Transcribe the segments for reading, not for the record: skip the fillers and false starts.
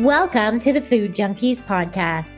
Welcome to the Food Junkies podcast.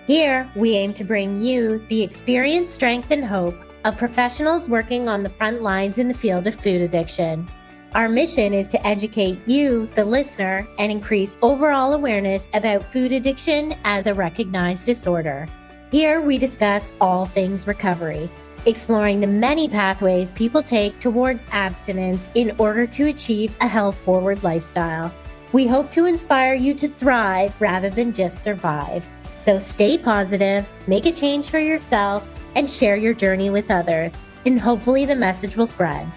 Here, we aim to bring you the experience, strength, and hope of professionals working on the front lines in the field of food addiction. Our mission is to educate you, the listener, and increase overall awareness about food addiction as a recognized disorder. Here, we discuss all things recovery, exploring the many pathways people take towards abstinence in order to achieve a health-forward lifestyle. We hope to inspire you to thrive rather than just survive. So stay positive, make a change for yourself, and share your journey with others. And hopefully the message will spread.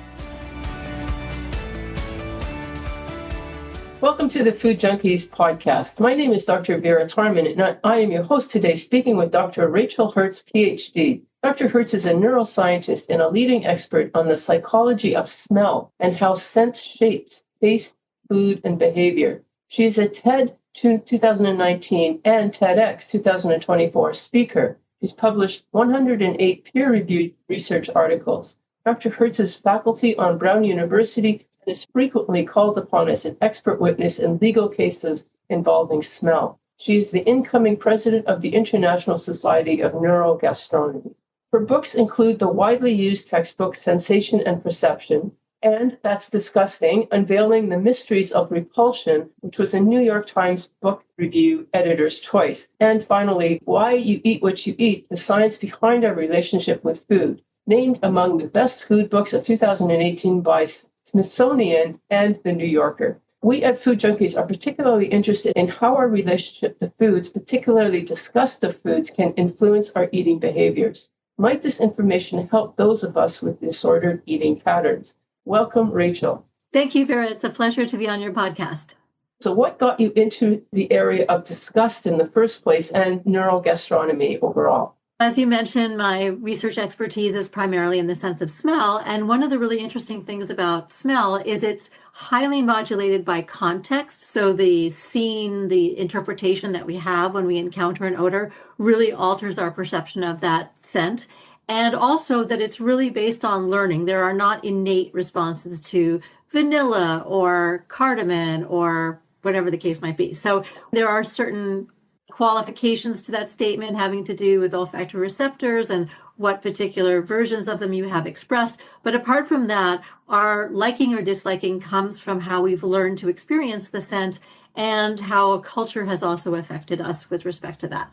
Welcome to the Food Junkies podcast. My name is Dr. Vera Tarman, and I am your host today, speaking with Dr. Rachel Herz, PhD. Dr. Herz is a neuroscientist and a leading expert on the psychology of smell and how scent shapes taste, food, and behavior. She is a TED 2019 and TEDx 2024 speaker. She's published 108 peer-reviewed research articles. Dr. Herz is faculty on Brown University and is frequently called upon as an expert witness in legal cases involving smell. She is the incoming president of the International Society of Neurogastronomy. Her books include the widely used textbook Sensation and Perception, and That's Disgusting, Unveiling the Mysteries of Repulsion, which was a New York Times book review editor's choice. And finally, Why You Eat What You Eat, The Science Behind Our Relationship with Food, named among the best food books of 2018 by Smithsonian and The New Yorker. We at Food Junkies are particularly interested in how our relationship to foods, particularly disgust of foods, can influence our eating behaviors. Might this information help those of us with disordered eating patterns? Welcome, Rachel. Thank you, Vera. It's a pleasure to be on your podcast. So what got you into the area of disgust in the first place and neurogastronomy overall? As you mentioned, my research expertise is primarily in the sense of smell. And one of the really interesting things about smell is it's highly modulated by context. So the scene, the interpretation that we have when we encounter an odor really alters our perception of that scent. And also that it's really based on learning. There are not innate responses to vanilla or cardamom or whatever the case might be. So there are certain qualifications to that statement having to do with olfactory receptors and what particular versions of them you have expressed. But apart from that, our liking or disliking comes from how we've learned to experience the scent and how a culture has also affected us with respect to that.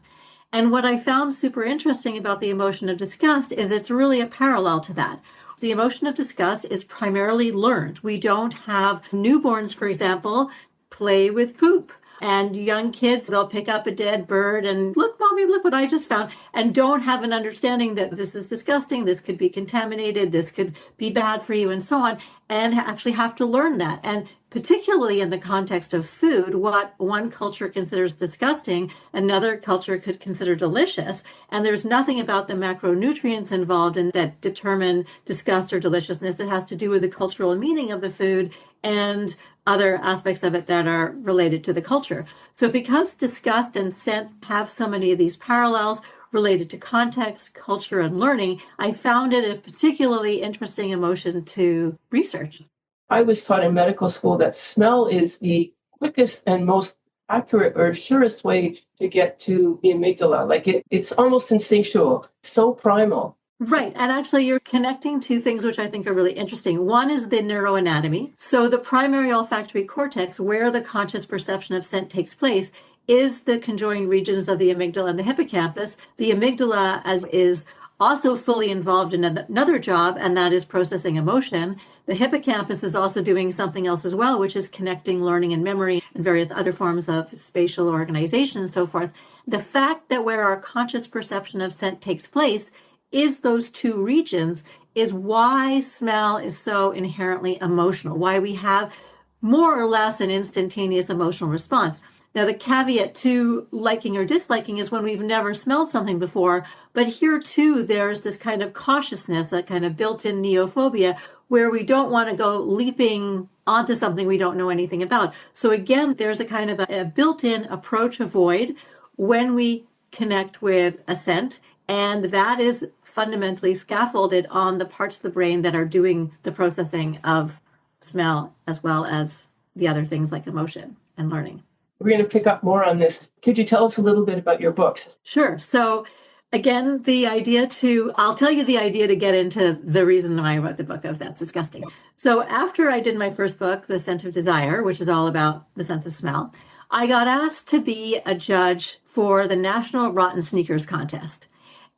And what I found super interesting about the emotion of disgust is it's really a parallel to that. The emotion of disgust is primarily learned. We don't have newborns, for example, play with poop. And young kids, they'll pick up a dead bird and look, mommy, look what I just found, and don't have an understanding that this is disgusting, this could be contaminated, this could be bad for you, and so on, and actually have to learn that. And particularly in the context of food, what one culture considers disgusting, another culture could consider delicious. And there's nothing about the macronutrients involved in that determine disgust or deliciousness. It has to do with the cultural meaning of the food and other aspects of it that are related to the culture. So because disgust and scent have so many of these parallels related to context, culture, and learning, I found it a particularly interesting emotion to research. I was taught in medical school that smell is the quickest and most accurate or surest way to get to the amygdala. Like it's almost instinctual, so primal. Right. And actually, you're connecting two things which I think are really interesting. One is the neuroanatomy. So the primary olfactory cortex, where the conscious perception of scent takes place, is the conjoined regions of the amygdala and the hippocampus. The amygdala is also fully involved in another job, and that is processing emotion. The hippocampus is also doing something else as well, which is connecting learning and memory and various other forms of spatial organization and so forth. The fact that where our conscious perception of scent takes place is those two regions is why smell is so inherently emotional, why we have more or less an instantaneous emotional response. Now, the caveat to liking or disliking is when we've never smelled something before, but here too, there's this kind of cautiousness, that kind of built-in neophobia, where we don't want to go leaping onto something we don't know anything about. So again, there's a kind of a built-in approach avoid when we connect with a scent, and that is fundamentally scaffolded on the parts of the brain that are doing the processing of smell, as well as the other things like emotion and learning. We're going to pick up more on this. Could you tell us a little bit about your books? Sure. So again, I'll tell you the idea to get into the reason why I wrote the book of That's Disgusting. So after I did my first book, The Scent of Desire, which is all about the sense of smell, I got asked to be a judge for the National Rotten Sneakers Contest.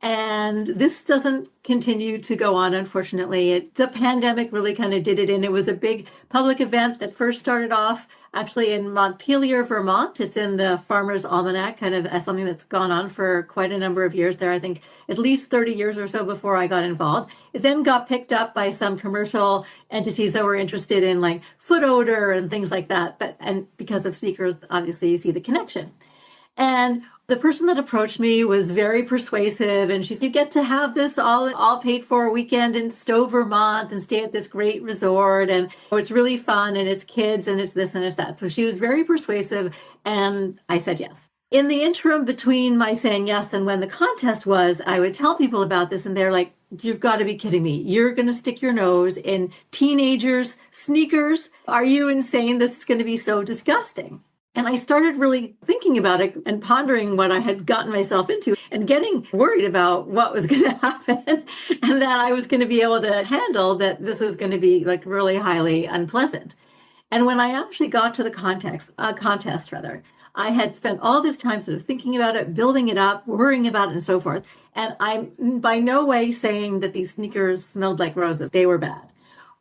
And this doesn't continue to go on, unfortunately. The pandemic really kind of did it in. It was a big public event that first started off actually in Montpelier, Vermont. It's in the Farmer's Almanac, kind of as something that's gone on for quite a number of years there. I think at least 30 years or so before I got involved. It then got picked up by some commercial entities that were interested in like foot odor and things like that. And because of sneakers, obviously you see the connection. And the person that approached me was very persuasive, and she said, you get to have this all paid for a weekend in Stowe, Vermont, and stay at this great resort, and it's really fun, and it's kids, and it's this and it's that. So she was very persuasive, and I said yes. In the interim between my saying yes and when the contest was, I would tell people about this, and they're like, you've got to be kidding me. You're going to stick your nose in teenagers' sneakers? Are you insane? This is going to be so disgusting. And I started really thinking about it and pondering what I had gotten myself into and getting worried about what was going to happen and that I was going to be able to handle that this was going to be like really highly unpleasant. And when I actually got to the contest, I had spent all this time sort of thinking about it, building it up, worrying about it and so forth. And I'm by no way saying that these sneakers smelled like roses. They were bad.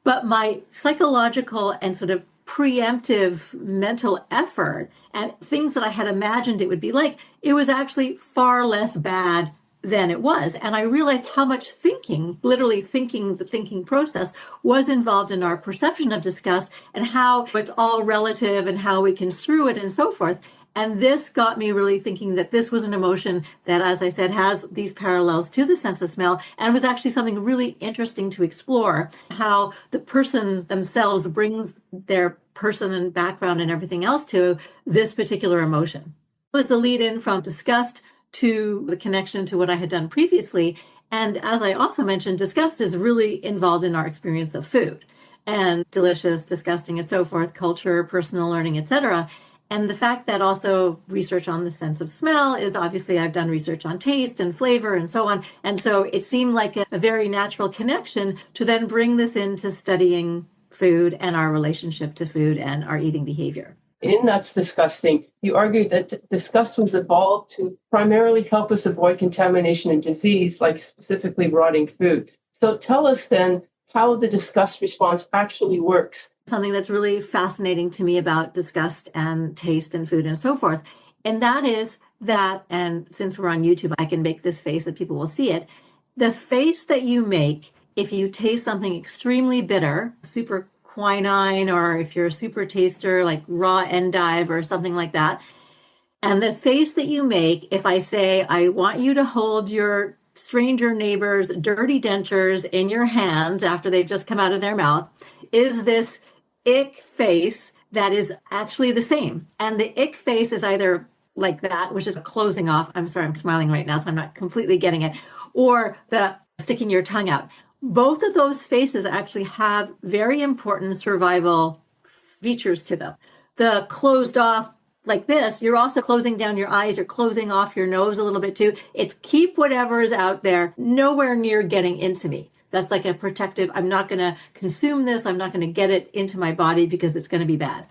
But my psychological and sort of preemptive mental effort and things that I had imagined it would be like, it was actually far less bad than it was. And I realized how much thinking, literally thinking, the thinking process was involved in our perception of disgust and how it's all relative and how we construe it and so forth. And this got me really thinking that this was an emotion that, as I said, has these parallels to the sense of smell and was actually something really interesting to explore, how the person themselves brings their person and background and everything else to this particular emotion. It was the lead in from disgust to the connection to what I had done previously. And as I also mentioned, disgust is really involved in our experience of food and delicious, disgusting, and so forth, culture, personal learning, etc. And the fact that also research on the sense of smell is obviously I've done research on taste and flavor and so on. And so it seemed like a very natural connection to then bring this into studying food and our relationship to food and our eating behavior. In That's Disgusting, you argued that disgust was evolved to primarily help us avoid contamination and disease, like specifically rotting food. So tell us then how the disgust response actually works. Something that's really fascinating to me about disgust and taste and food and so forth. And that is that, and since we're on YouTube, I can make this face that people will see it. The face that you make if you taste something extremely bitter, super quinine, or if you're a super taster like raw endive or something like that. And the face that you make if I say, I want you to hold your stranger neighbor's dirty dentures in your hands after they've just come out of their mouth, is this ick face that is actually the same. And the ick face is either like that, which is closing off. I'm sorry, I'm smiling right now, so I'm not completely getting it. Or the sticking your tongue out. Both of those faces actually have very important survival features to them. The closed off like this, you're also closing down your eyes, you're closing off your nose a little bit too. It's keep whatever is out there nowhere near getting into me. That's like a protective, I'm not going to consume this, I'm not going to get it into my body because it's going to be bad.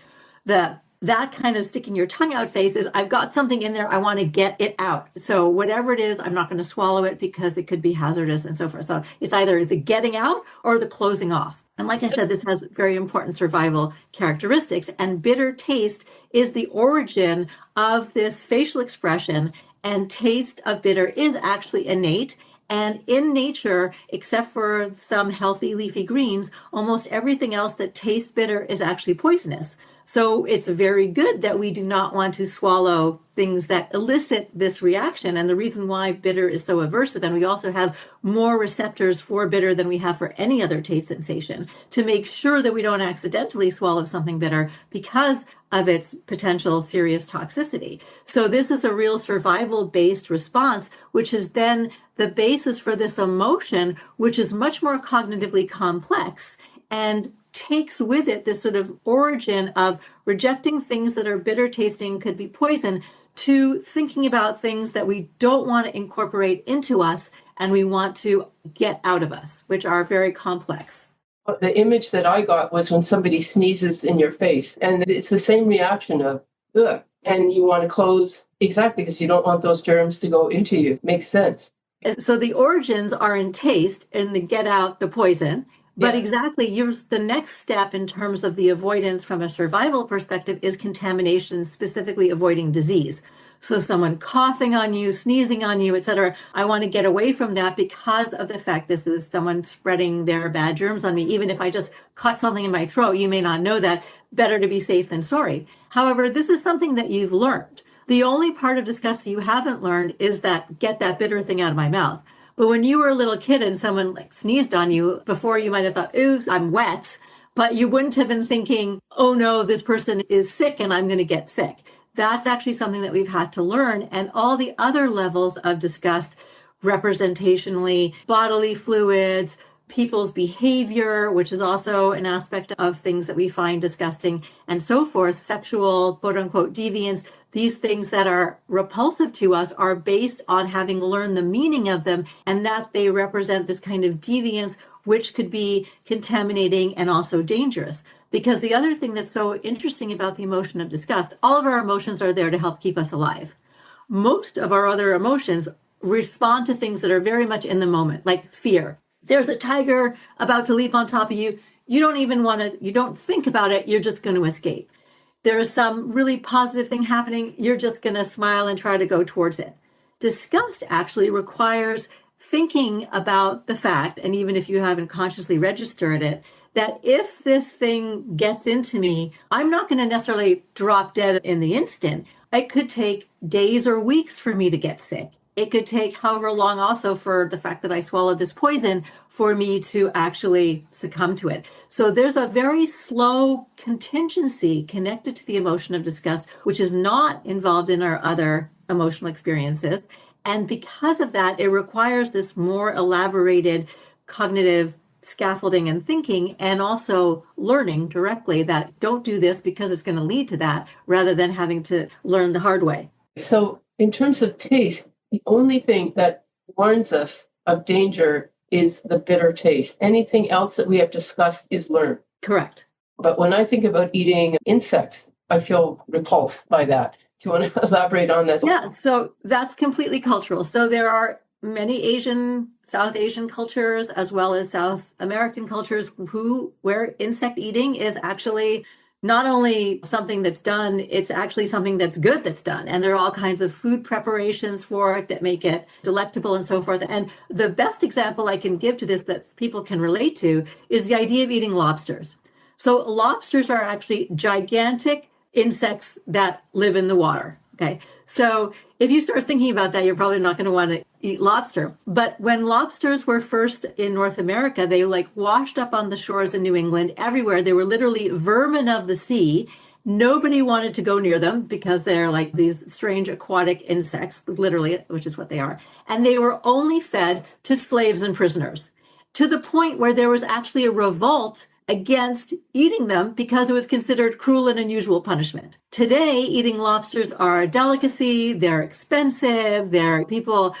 That kind of sticking your tongue out face is, I've got something in there, I want to get it out. So whatever it is, I'm not going to swallow it because it could be hazardous and so forth. So it's either the getting out or the closing off. And like I said, this has very important survival characteristics. And bitter taste is the origin of this facial expression. And taste of bitter is actually innate. And in nature, except for some healthy leafy greens, almost everything else that tastes bitter is actually poisonous. So it's very good that we do not want to swallow things that elicit this reaction. And the reason why bitter is so aversive, and we also have more receptors for bitter than we have for any other taste sensation, to make sure that we don't accidentally swallow something bitter because of its potential serious toxicity. So this is a real survival-based response, which is then the basis for this emotion, which is much more cognitively complex. And takes with it this sort of origin of rejecting things that are bitter tasting, could be poison, to thinking about things that we don't want to incorporate into us and we want to get out of us, which are very complex. The image that I got was when somebody sneezes in your face, and it's the same reaction of, ugh, and you want to close, exactly, because you don't want those germs to go into you. Makes sense. So the origins are in taste and the get out the poison. But exactly, the next step in terms of the avoidance from a survival perspective is contamination, specifically avoiding disease. So someone coughing on you, sneezing on you, et cetera, I want to get away from that because of the fact this is someone spreading their bad germs on me. Even if I just caught something in my throat, you may not know that. Better to be safe than sorry. However, this is something that you've learned. The only part of disgust that you haven't learned is that get that bitter thing out of my mouth. But when you were a little kid and someone sneezed on you, before you might have thought, ooh, I'm wet, but you wouldn't have been thinking, oh no, this person is sick and I'm going to get sick. That's actually something that we've had to learn. And all the other levels of disgust, representationally, bodily fluids, people's behavior, which is also an aspect of things that we find disgusting, and so forth, sexual, quote unquote, deviance, these things that are repulsive to us are based on having learned the meaning of them and that they represent this kind of deviance, which could be contaminating and also dangerous. Because the other thing that's so interesting about the emotion of disgust, all of our emotions are there to help keep us alive. Most of our other emotions respond to things that are very much in the moment, like fear. There's a tiger about to leap on top of you. You don't even you don't think about it. You're just going to escape. There is some really positive thing happening. You're just going to smile and try to go towards it. Disgust actually requires thinking about the fact, and even if you haven't consciously registered it, that if this thing gets into me, I'm not going to necessarily drop dead in the instant. It could take days or weeks for me to get sick. It could take however long also for the fact that I swallowed this poison for me to actually succumb to it. So there's a very slow contingency connected to the emotion of disgust, which is not involved in our other emotional experiences. And because of that, it requires this more elaborated cognitive scaffolding and thinking, and also learning directly that don't do this because it's going to lead to that, rather than having to learn the hard way. So in terms of taste, the only thing that warns us of danger is the bitter taste. Anything else that we have discussed is learned. Correct. But when I think about eating insects, I feel repulsed by that. Do you want to elaborate on that? Yeah, so that's completely cultural. So there are many South Asian cultures, as well as South American cultures, where insect eating is actually not only something that's done, it's actually something that's good that's done. And there are all kinds of food preparations for it that make it delectable and so forth. And the best example I can give to this that people can relate to is the idea of eating lobsters. So lobsters are actually gigantic insects that live in the water. Okay. So if you start thinking about that, you're probably not going to want to eat lobster. But when lobsters were first in North America, they washed up on the shores in New England everywhere. They were literally vermin of the sea. Nobody wanted to go near them because they're like these strange aquatic insects, literally, which is what they are. And they were only fed to slaves and prisoners, to the point where there was actually a revolt against eating them because it was considered cruel and unusual punishment. Today, eating lobsters are a delicacy, they're expensive, people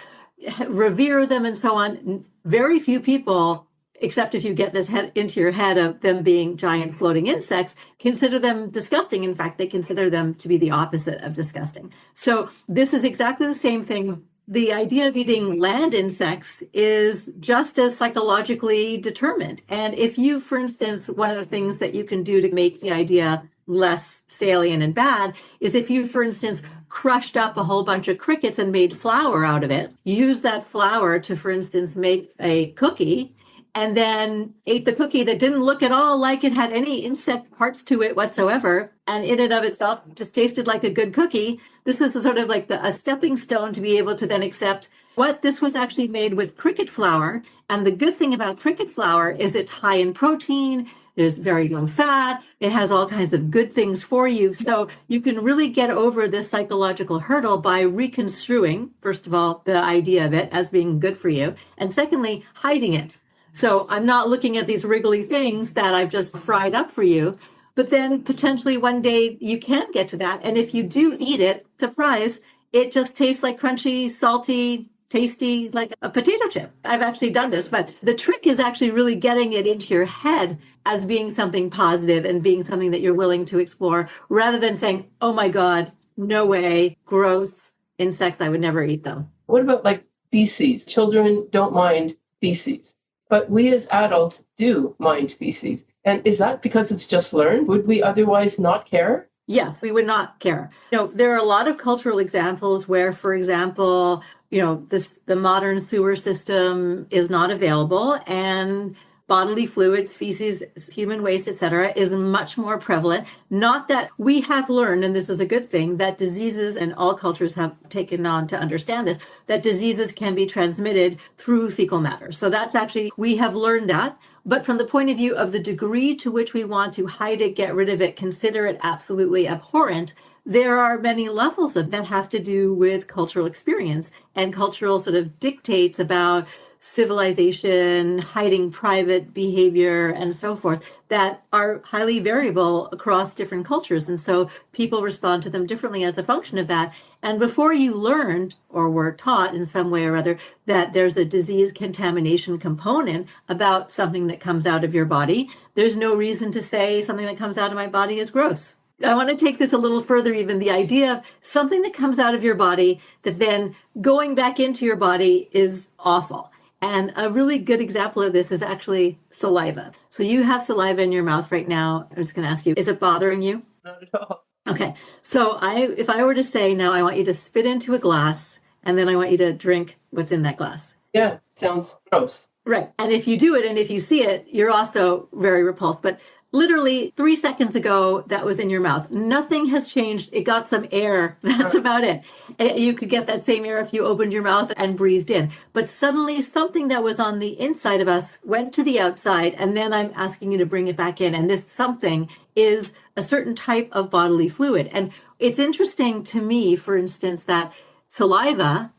revere them and so on. Very few people, except if you get this into your head of them being giant floating insects, consider them disgusting. In fact, they consider them to be the opposite of disgusting. So this is exactly the same thing. The idea of eating land insects is just as psychologically determined. And if you, for instance, one of the things that you can do to make the idea less salient and bad is if you, for instance, crushed up a whole bunch of crickets and made flour out of it, use that flour to, for instance, make a cookie, and then ate the cookie that didn't look at all like it had any insect parts to it whatsoever, and in and of itself just tasted like a good cookie. This is sort of like a stepping stone to be able to then accept what this was actually made with cricket flour. And the good thing about cricket flour is it's high in protein, there's very low fat, it has all kinds of good things for you. So you can really get over this psychological hurdle by reconstruing, first of all, the idea of it as being good for you, and secondly, hiding it. So I'm not looking at these wriggly things that I've just fried up for you. But then potentially one day you can get to that. And if you do eat it, surprise, it just tastes like crunchy, salty, tasty, like a potato chip. I've actually done this, but the trick is actually really getting it into your head as being something positive and being something that you're willing to explore rather than saying, oh my God, no way, gross insects, I would never eat them. What about like feces? Children don't mind feces, but we as adults do mind feces. And is that because it's just learned? Would we otherwise not care? Yes, we would not care. There are a lot of cultural examples where, for example, the modern sewer system is not available and bodily fluids, feces, human waste, etc., is much more prevalent. Not that we have learned, and this is a good thing, that diseases, and all cultures have taken on to understand this, that diseases can be transmitted through fecal matter. So that's actually, we have learned that. But from the point of view of the degree to which we want to hide it, get rid of it, consider it absolutely abhorrent, there are many levels of that have to do with cultural experience and cultural sort of dictates about civilization, hiding private behavior, and so forth, that are highly variable across different cultures. And so people respond to them differently as a function of that. And before you learned or were taught in some way or other that there's a disease contamination component about something that comes out of your body, there's no reason to say something that comes out of my body is gross. I want to take this a little further, even the idea of something that comes out of your body that then going back into your body is awful. And a really good example of this is actually saliva. So you have saliva in your mouth right now. I'm just going to ask you, is it bothering you? Not at all. Okay. So if I were to say now, I want you to spit into a glass and then I want you to drink what's in that glass. Yeah, sounds gross. Right. And if you do it and if you see it, you're also very repulsed. But literally 3 seconds ago, that was in your mouth. Nothing has changed. It got some air. That's about it. You could get that same air if you opened your mouth and breathed in. But suddenly something that was on the inside of us went to the outside. And then I'm asking you to bring it back in. And this something is a certain type of bodily fluid. And it's interesting to me, for instance, that saliva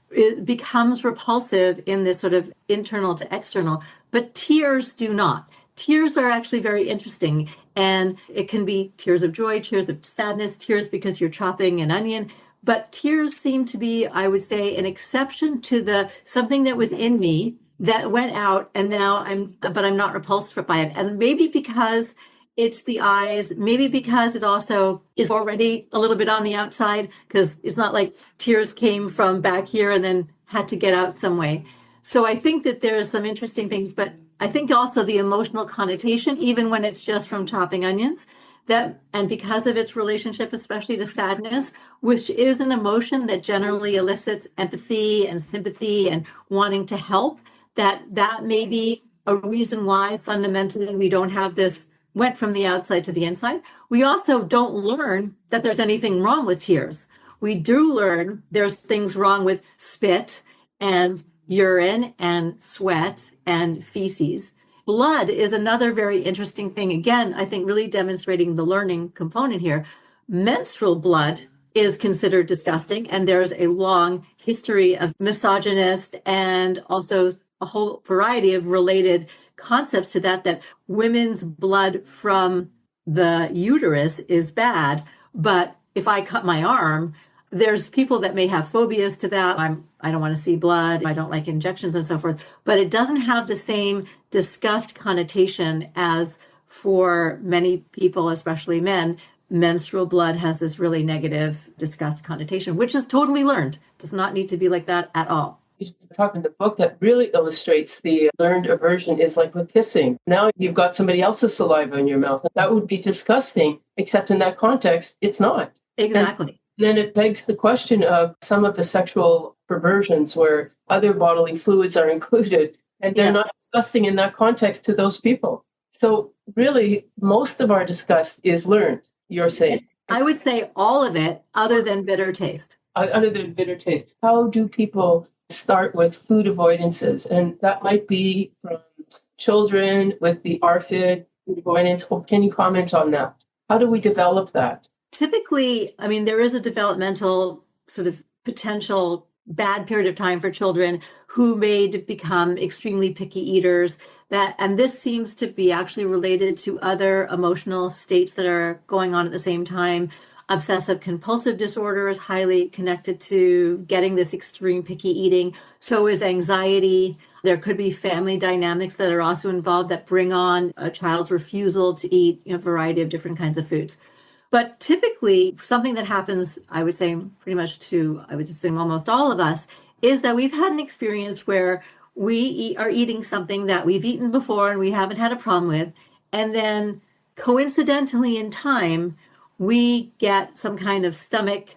becomes repulsive in this sort of internal to external, but tears do not. Tears are actually very interesting, and it can be tears of joy, tears of sadness, tears because you're chopping an onion. But tears seem to be, I would say, an exception to the something that was in me that went out, and now I'm not repulsed by it. And maybe because it's the eyes, maybe because it also is already a little bit on the outside, because it's not like tears came from back here and then had to get out some way. So I think that there's some interesting things, but I think also the emotional connotation, even when it's just from chopping onions, and because of its relationship, especially to sadness, which is an emotion that generally elicits empathy and sympathy and wanting to help, that may be a reason why fundamentally we don't have this went from the outside to the inside. We also don't learn that there's anything wrong with tears. We do learn there's things wrong with spit and urine and sweat and feces. Blood is another very interesting thing. Again, I think really demonstrating the learning component here. Menstrual blood is considered disgusting, and there's a long history of misogynist and also a whole variety of related concepts to that women's blood from the uterus is bad. But if I cut my arm, there's people that may have phobias to that. I don't want to see blood. I don't like injections and so forth. But it doesn't have the same disgust connotation as for many people, especially men. Menstrual blood has this really negative disgust connotation, which is totally learned. Does not need to be like that at all. You talk in the book that really illustrates the learned aversion is like with kissing. Now you've got somebody else's saliva in your mouth. That would be disgusting, except in that context, it's not. Exactly. And then it begs the question of some of the sexual perversions where other bodily fluids are included, and they're not disgusting in that context to those people. So really, most of our disgust is learned, you're saying. I would say all of it other than bitter taste. Other than bitter taste. How do people start with food avoidances? And that might be from children with the ARFID, food avoidance. Can you comment on that? How do we develop that? Typically, there is a developmental sort of potential bad period of time for children who may become extremely picky eaters. And this seems to be actually related to other emotional states that are going on at the same time. Obsessive compulsive disorder is highly connected to getting this extreme picky eating. So is anxiety. There could be family dynamics that are also involved that bring on a child's refusal to eat a variety of different kinds of foods. But typically, something that happens, I would say pretty much I would assume almost all of us, is that we've had an experience where we are eating something that we've eaten before and we haven't had a problem with. And then coincidentally in time, we get some kind of stomach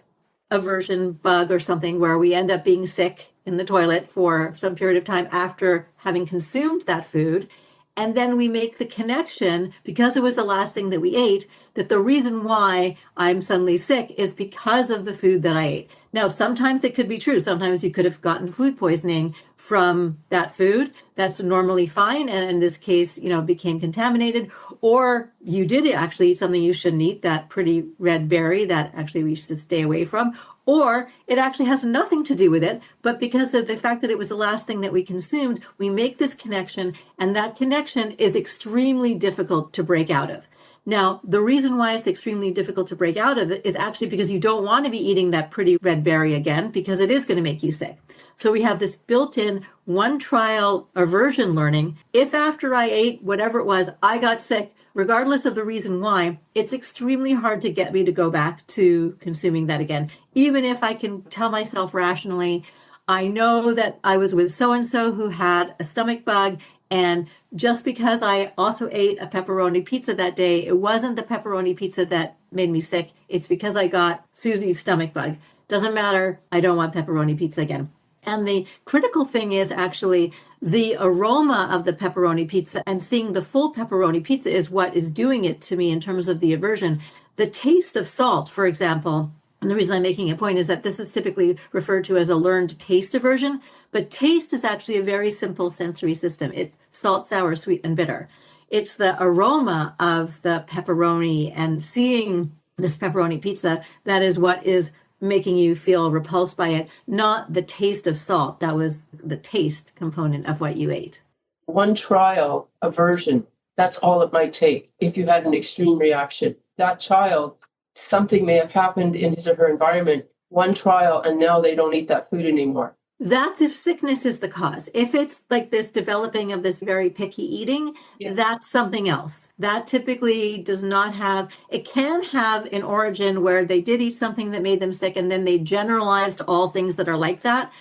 aversion bug or something where we end up being sick in the toilet for some period of time after having consumed that food. And then we make the connection, because it was the last thing that we ate, that the reason why I'm suddenly sick is because of the food that I ate. Now, sometimes it could be true. Sometimes you could have gotten food poisoning from that food. That's normally fine. And in this case, became contaminated. Or you did actually eat something you shouldn't eat, that pretty red berry that actually we should stay away from. Or it actually has nothing to do with it, but because of the fact that it was the last thing that we consumed, we make this connection, and that connection is extremely difficult to break out of. Now, the reason why it's extremely difficult to break out of it is actually because you don't want to be eating that pretty red berry again, because it is going to make you sick. So we have this built-in one trial aversion learning. If after I ate whatever it was, I got sick, regardless of the reason why, it's extremely hard to get me to go back to consuming that again. Even if I can tell myself rationally, I know that I was with so-and-so who had a stomach bug, and just because I also ate a pepperoni pizza that day, it wasn't the pepperoni pizza that made me sick. It's because I got Susie's stomach bug. Doesn't matter. I don't want pepperoni pizza again. And the critical thing is actually the aroma of the pepperoni pizza, and seeing the full pepperoni pizza is what is doing it to me in terms of the aversion. The taste of salt, for example, and the reason I'm making a point is that this is typically referred to as a learned taste aversion, but taste is actually a very simple sensory system. It's salt, sour, sweet, and bitter. It's the aroma of the pepperoni and seeing this pepperoni pizza that is what is making you feel repulsed by it, not the taste of salt. That was the taste component of what you ate. One trial aversion, that's all it might take. If you had an extreme reaction, that child, something may have happened in his or her environment, one trial, and now they don't eat that food anymore. That's if sickness is the cause. If it's like this developing of this very picky eating, That's something else. That typically does not have, it can have an origin where they did eat something that made them sick and then they generalized all things that are like that.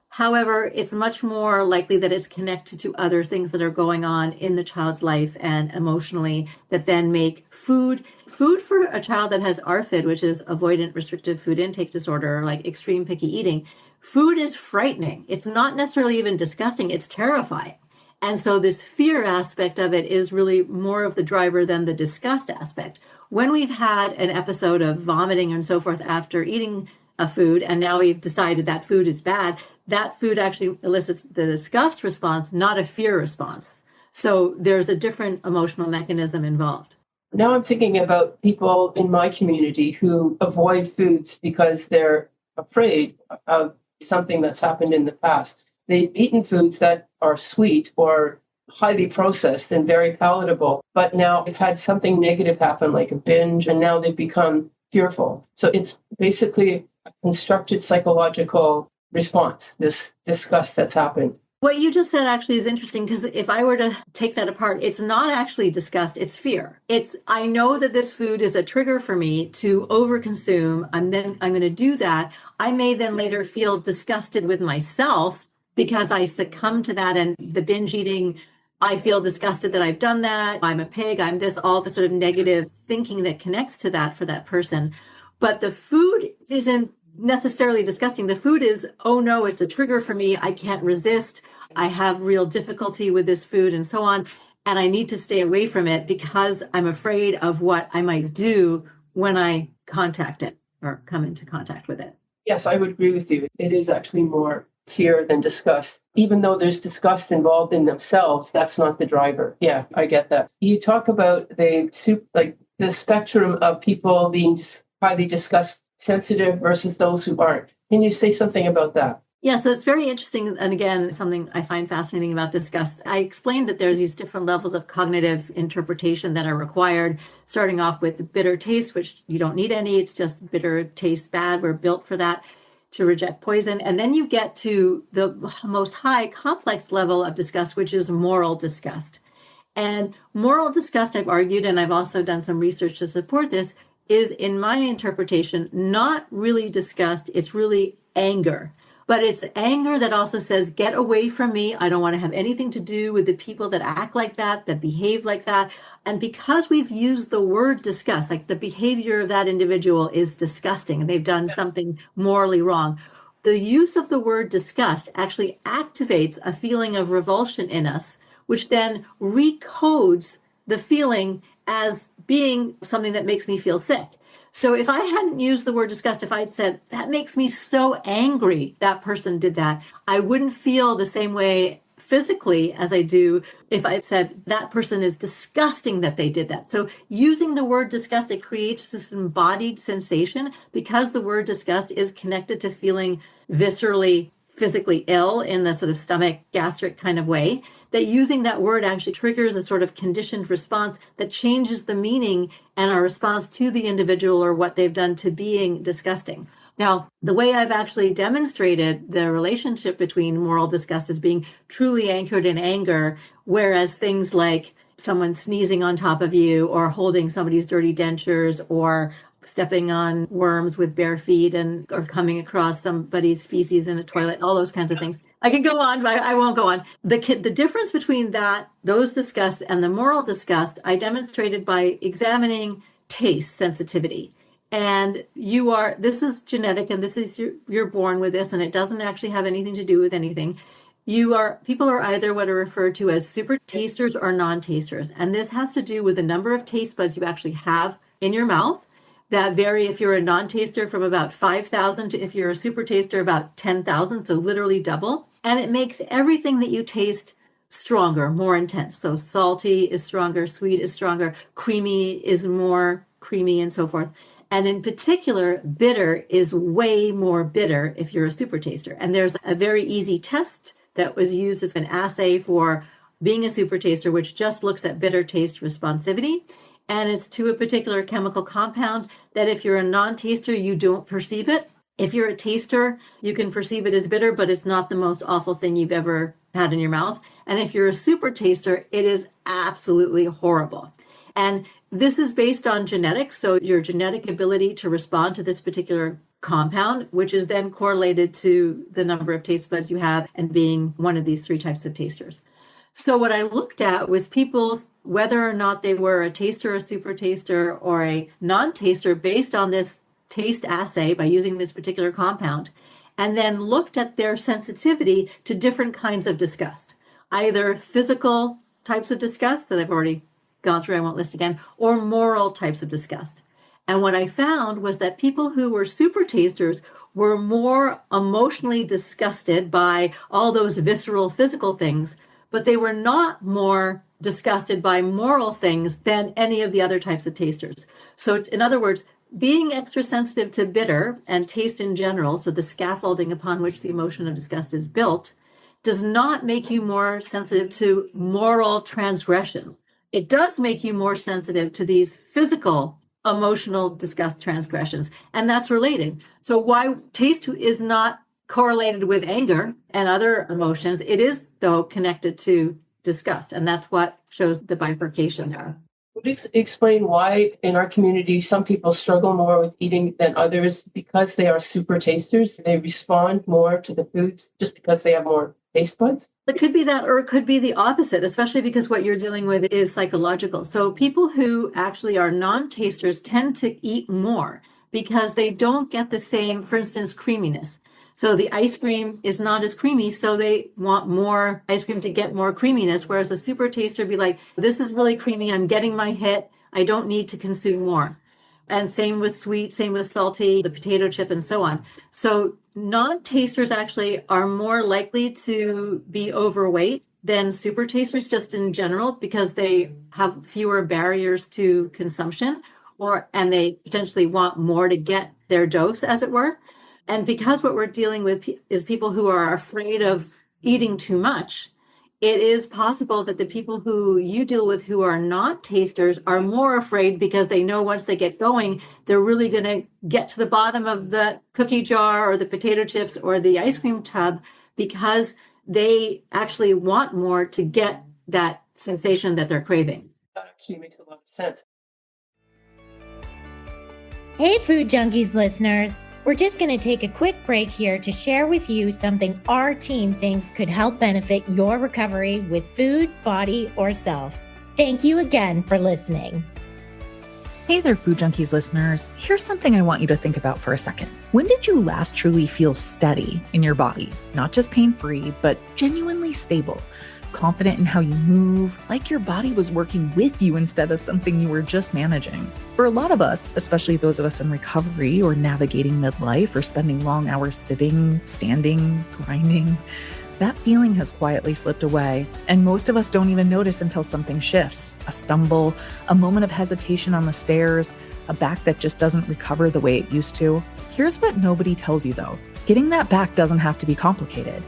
However, it's much more likely that it's connected to other things that are going on in the child's life and emotionally that then make food for a child that has ARFID, which is avoidant restrictive food intake disorder, or like extreme picky eating. Food is frightening. It's not necessarily even disgusting. It's terrifying. And so this fear aspect of it is really more of the driver than the disgust aspect. When we've had an episode of vomiting and so forth after eating a food, and now we've decided that food is bad, that food actually elicits the disgust response, not a fear response. So there's a different emotional mechanism involved. Now I'm thinking about people in my community who avoid foods because they're afraid of something that's happened in the past. They've eaten foods that are sweet or highly processed and very palatable, but now they've had something negative happen, like a binge, and now they've become fearful. So it's basically a constructed psychological response, this disgust that's happened. What you just said actually is interesting, because if I were to take that apart, it's not actually disgust, it's fear. I know that this food is a trigger for me to overconsume, and then I'm going to do that. I may then later feel disgusted with myself because I succumb to that, and the binge eating, I feel disgusted that I've done that. I'm a pig, I'm this, all the sort of negative thinking that connects to that for that person. But the food isn't necessarily disgusting. The food is, oh no, it's a trigger for me. I can't resist. I have real difficulty with this food and so on. And I need to stay away from it because I'm afraid of what I might do when I contact it or come into contact with it. Yes, I would agree with you. It is actually more fear than disgust. Even though there's disgust involved in themselves, that's not the driver. Yeah, I get that. You talk about the spectrum of people being highly disgust sensitive versus those who aren't. Can you say something about that? Yeah, so it's very interesting. And again, something I find fascinating about disgust. I explained that there's these different levels of cognitive interpretation that are required, starting off with the bitter taste, which you don't need any. It's just bitter tastes bad. We're built for that, to reject poison. And then you get to the most high complex level of disgust, which is moral disgust. And moral disgust, I've argued, and I've also done some research to support this, is, in my interpretation, not really disgust. It's really anger. But it's anger that also says, get away from me. I don't want to have anything to do with the people that act like that behave like that. And because we've used the word disgust, like the behavior of that individual is disgusting and they've done something morally wrong, the use of the word disgust actually activates a feeling of revulsion in us, which then recodes the feeling as being something that makes me feel sick. So if I hadn't used the word disgust, if I'd said, that makes me so angry that person did that, I wouldn't feel the same way physically as I do if I said that person is disgusting that they did that. So using the word disgust, it creates this embodied sensation because the word disgust is connected to feeling viscerally physically ill in the sort of stomach gastric kind of way, that using that word actually triggers a sort of conditioned response that changes the meaning and our response to the individual or what they've done to being disgusting. Now, the way I've actually demonstrated the relationship between moral disgust is being truly anchored in anger, whereas things like someone sneezing on top of you or holding somebody's dirty dentures or stepping on worms with bare feet and or coming across somebody's feces in a toilet, all those kinds of things. I can go on, but I won't go on. The difference between those disgust and the moral disgust, I demonstrated by examining taste sensitivity. And this is genetic, and this is you're born with this, and it doesn't actually have anything to do with anything. People are either what are referred to as super tasters or non-tasters. And this has to do with the number of taste buds you actually have in your mouth that vary if you're a non-taster from about 5,000 to if you're a super taster about 10,000, so literally double. And it makes everything that you taste stronger, more intense. So salty is stronger, sweet is stronger, creamy is more creamy, and so forth. And in particular, bitter is way more bitter if you're a super taster. And there's a very easy test that was used as an assay for being a super taster, which just looks at bitter taste responsivity. And it's to a particular chemical compound that if you're a non-taster, you don't perceive it. If you're a taster, you can perceive it as bitter, but it's not the most awful thing you've ever had in your mouth. And if you're a super taster, it is absolutely horrible. And this is based on genetics. So your genetic ability to respond to this particular compound, which is then correlated to the number of taste buds you have and being one of these three types of tasters. So what I looked at was people, whether or not they were a taster, a super taster, or a non-taster based on this taste assay by using this particular compound, and then looked at their sensitivity to different kinds of disgust, either physical types of disgust that I've already gone through, I won't list again, or moral types of disgust. And what I found was that people who were super tasters were more emotionally disgusted by all those visceral physical things, but they were not more disgusted by moral things than any of the other types of tasters. So in other words, being extra sensitive to bitter and taste in general, so the scaffolding upon which the emotion of disgust is built, does not make you more sensitive to moral transgression. It does make you more sensitive to these physical, emotional disgust transgressions, and that's related. So why taste is not correlated with anger and other emotions, it is, though, connected to disgust, and that's what shows the bifurcation there. Would you explain why in our community some people struggle more with eating than others because they are super tasters? They respond more to the foods just because they have more taste buds? It could be that, or it could be the opposite, especially because what you're dealing with is psychological. So people who actually are non-tasters tend to eat more because they don't get the same, for instance, creaminess. So the ice cream is not as creamy, so they want more ice cream to get more creaminess, whereas a super taster be like, this is really creamy, I'm getting my hit, I don't need to consume more. And same with sweet, same with salty, the potato chip, and so on. So non-tasters actually are more likely to be overweight than super tasters just in general because they have fewer barriers to consumption and they potentially want more to get their dose, as it were. And because what we're dealing with is people who are afraid of eating too much, it is possible that the people who you deal with who are not tasters are more afraid because they know once they get going, they're really going to get to the bottom of the cookie jar or the potato chips or the ice cream tub because they actually want more to get that sensation that they're craving. That actually makes a lot of sense. Hey, Food Junkies listeners. We're just going to take a quick break here to share with you something our team thinks could help benefit your recovery with food, body, or self. Thank you again for listening. Hey there, Food Junkies listeners. Here's something I want you to think about for a second. When did you last truly feel steady in your body? Not just pain-free, but genuinely stable. Confident in how you move, like your body was working with you instead of something you were just managing. For a lot of us, especially those of us in recovery or navigating midlife or spending long hours sitting, standing, grinding, that feeling has quietly slipped away. And most of us don't even notice until something shifts. A stumble, a moment of hesitation on the stairs, a back that just doesn't recover the way it used to. Here's what nobody tells you though. Getting that back doesn't have to be complicated.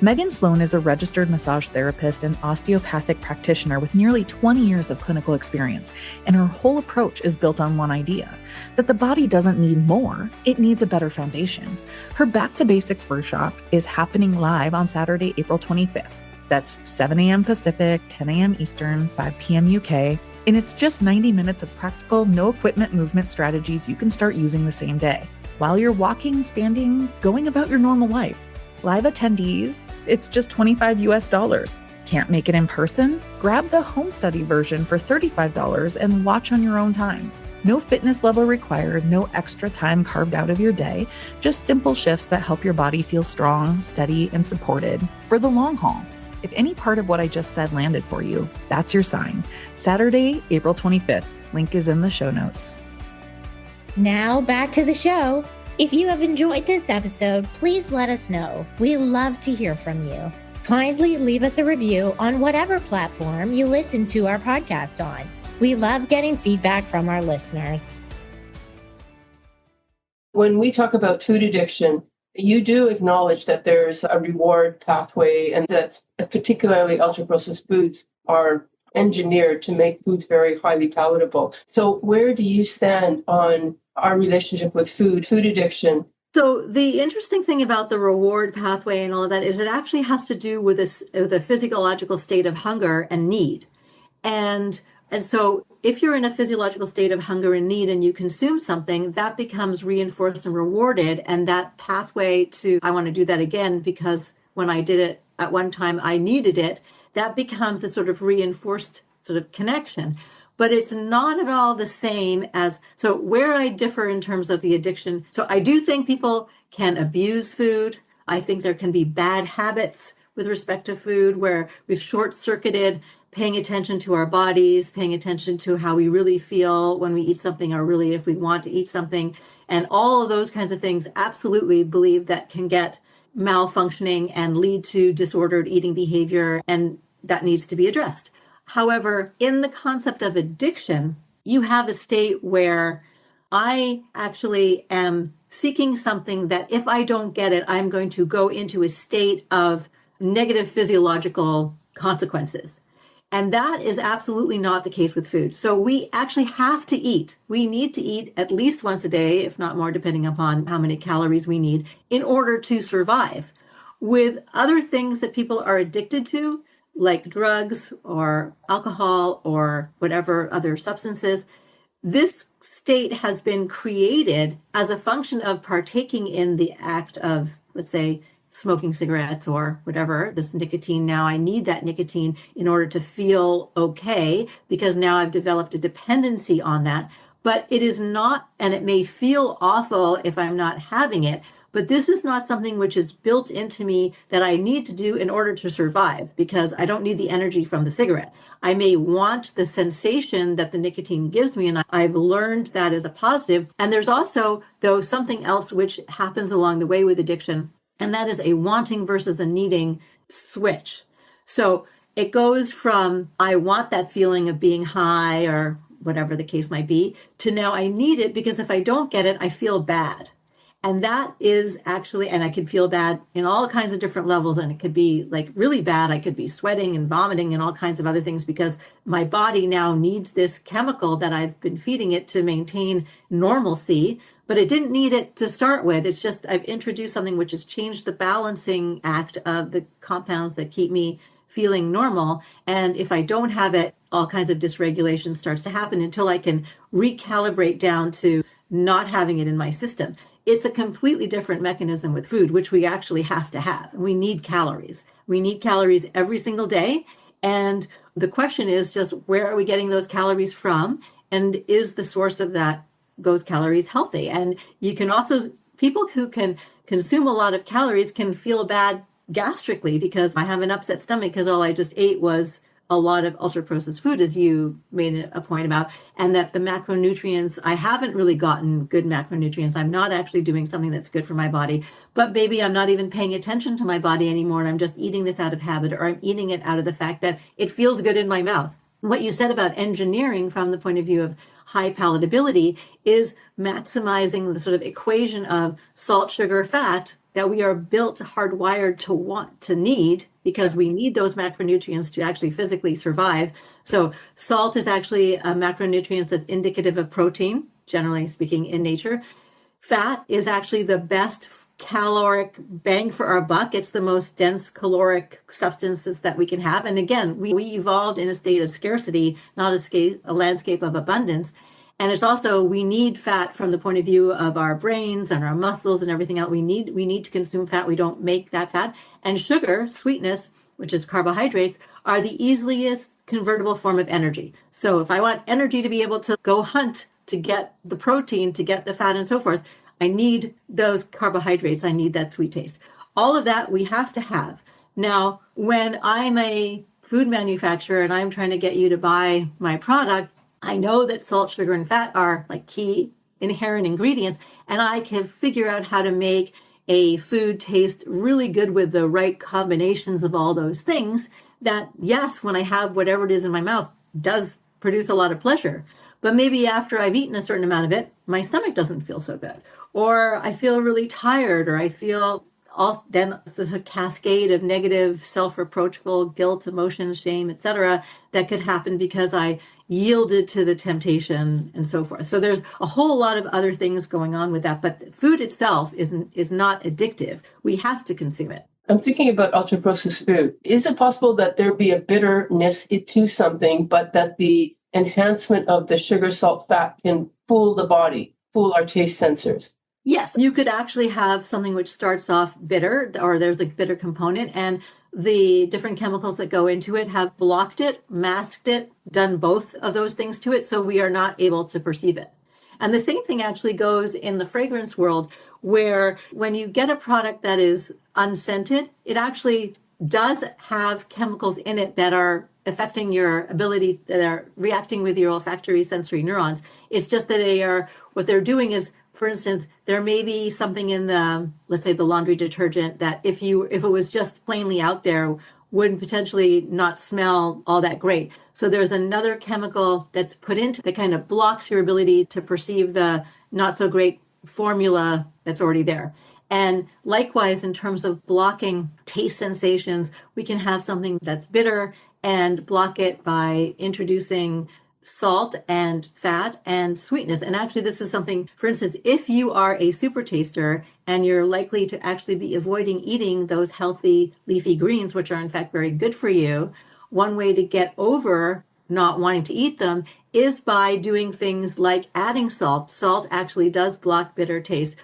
Megan Sloan is a registered massage therapist and osteopathic practitioner with nearly 20 years of clinical experience, and her whole approach is built on one idea, that the body doesn't need more, it needs a better foundation. Her Back to Basics workshop is happening live on Saturday, April 25th. That's 7 a.m. Pacific, 10 a.m. Eastern, 5 p.m. UK, and it's just 90 minutes of practical, no-equipment movement strategies you can start using the same day, while you're walking, standing, going about your normal life. Live attendees, it's just $25 US. Can't make it in person? Grab the home study version for $35 and watch on your own time. No fitness level required, no extra time carved out of your day, just simple shifts that help your body feel strong, steady, and supported for the long haul. If any part of what I just said landed for you, that's your sign. Saturday, April 25th. Link is in the show notes. Now back to the show. If you have enjoyed this episode, please let us know. We love to hear from you. Kindly leave us a review on whatever platform you listen to our podcast on. We love getting feedback from our listeners. When we talk about food addiction, you do acknowledge that there's a reward pathway and that particularly ultra-processed foods are engineered to make foods very highly palatable. So where do you stand on our relationship with food addiction? So the interesting thing about the reward pathway and all of that is it actually has to do with a physiological state of hunger and need. And so if you're in a physiological state of hunger and need and you consume something, that becomes reinforced and rewarded. And that pathway to, I want to do that again because when I did it at one time, I needed it, that becomes a sort of reinforced sort of connection. But it's not at all the same as, so where I differ in terms of the addiction. So I do think people can abuse food. I think there can be bad habits with respect to food where we've short-circuited paying attention to our bodies, paying attention to how we really feel when we eat something or really if we want to eat something. And all of those kinds of things absolutely believe that can get malfunctioning and lead to disordered eating behavior, and that needs to be addressed. However, in the concept of addiction, you have a state where I actually am seeking something that if I don't get it, I'm going to go into a state of negative physiological consequences. And that is absolutely not the case with food. So we actually have to eat. We need to eat at least once a day, if not more, depending upon how many calories we need in order to survive. With other things that people are addicted to, like drugs or alcohol or whatever other substances, this state has been created as a function of partaking in the act of, let's say, smoking cigarettes or whatever, this nicotine. Now I need that nicotine in order to feel okay because now I've developed a dependency on that. But it is not, and it may feel awful if I'm not having it, but this is not something which is built into me that I need to do in order to survive because I don't need the energy from the cigarette. I may want the sensation that the nicotine gives me, and I've learned that as a positive. And there's also, though, something else which happens along the way with addiction, and that is a wanting versus a needing switch. So it goes from I want that feeling of being high or whatever the case might be to now I need it because if I don't get it, I feel bad. And that is actually, and I could feel bad in all kinds of different levels. And it could be like really bad. I could be sweating and vomiting and all kinds of other things because my body now needs this chemical that I've been feeding it to maintain normalcy, but it didn't need it to start with. It's just I've introduced something which has changed the balancing act of the compounds that keep me feeling normal. And if I don't have it, all kinds of dysregulation starts to happen until I can recalibrate down to not having it in my system. It's a completely different mechanism with food, which we actually have to have. We need calories. We need calories every single day. And the question is just where are we getting those calories from? And is the source of those calories healthy? And you can also, people who can consume a lot of calories can feel bad gastrically because I have an upset stomach because all I just ate was a lot of ultra-processed food, as you made a point about, and that the macronutrients, I haven't really gotten good macronutrients. I'm not actually doing something that's good for my body, but maybe I'm not even paying attention to my body anymore, and I'm just eating this out of habit, or I'm eating it out of the fact that it feels good in my mouth. What you said about engineering from the point of view of high palatability is maximizing the sort of equation of salt, sugar, fat that we are built hardwired to want to need because we need those macronutrients to actually physically survive. So salt is actually a macronutrient that's indicative of protein, generally speaking, in nature. Fat is actually the best caloric bang for our buck. It's the most dense caloric substances that we can have. And again, we evolved in a state of scarcity, not a landscape of abundance. And it's also, we need fat from the point of view of our brains and our muscles and everything else. We need to consume fat. We don't make that fat. And sugar, sweetness, which is carbohydrates, are the easiest convertible form of energy. So if I want energy to be able to go hunt, to get the protein, to get the fat and so forth, I need those carbohydrates. I need that sweet taste. All of that we have to have. Now, when I'm a food manufacturer and I'm trying to get you to buy my product, I know that salt, sugar, and fat are like key inherent ingredients, and I can figure out how to make a food taste really good with the right combinations of all those things that, yes, when I have whatever it is in my mouth, does produce a lot of pleasure. But maybe after I've eaten a certain amount of it, my stomach doesn't feel so good, or I feel really tired, or I feel then there's a cascade of negative, self-reproachful guilt, emotions, shame, etc., that could happen because I yielded to the temptation and so forth. So there's a whole lot of other things going on with that, but food itself is not addictive. We have to consume it. I'm thinking about ultra-processed food. Is it possible that there be a bitterness to something, but that the enhancement of the sugar, salt, fat can fool the body, fool our taste sensors? Yes, you could actually have something which starts off bitter, or there's a bitter component, and the different chemicals that go into it have blocked it, masked it, done both of those things to it, so we are not able to perceive it. And the same thing actually goes in the fragrance world, where when you get a product that is unscented, it actually does have chemicals in it that are affecting your ability, that are reacting with your olfactory sensory neurons. It's just that what they're doing is, for instance, there may be something in let's say the laundry detergent that if it was just plainly out there, would potentially not smell all that great. So there's another chemical that's put into that kind of blocks your ability to perceive the not so great formula that's already there. And likewise, in terms of blocking taste sensations, we can have something that's bitter and block it by introducing salt and fat and sweetness. And actually, this is something, for instance, if you are a super taster and you're likely to actually be avoiding eating those healthy leafy greens, which are in fact very good for you, one way to get over not wanting to eat them is by doing things like adding salt. Salt actually does block bitter taste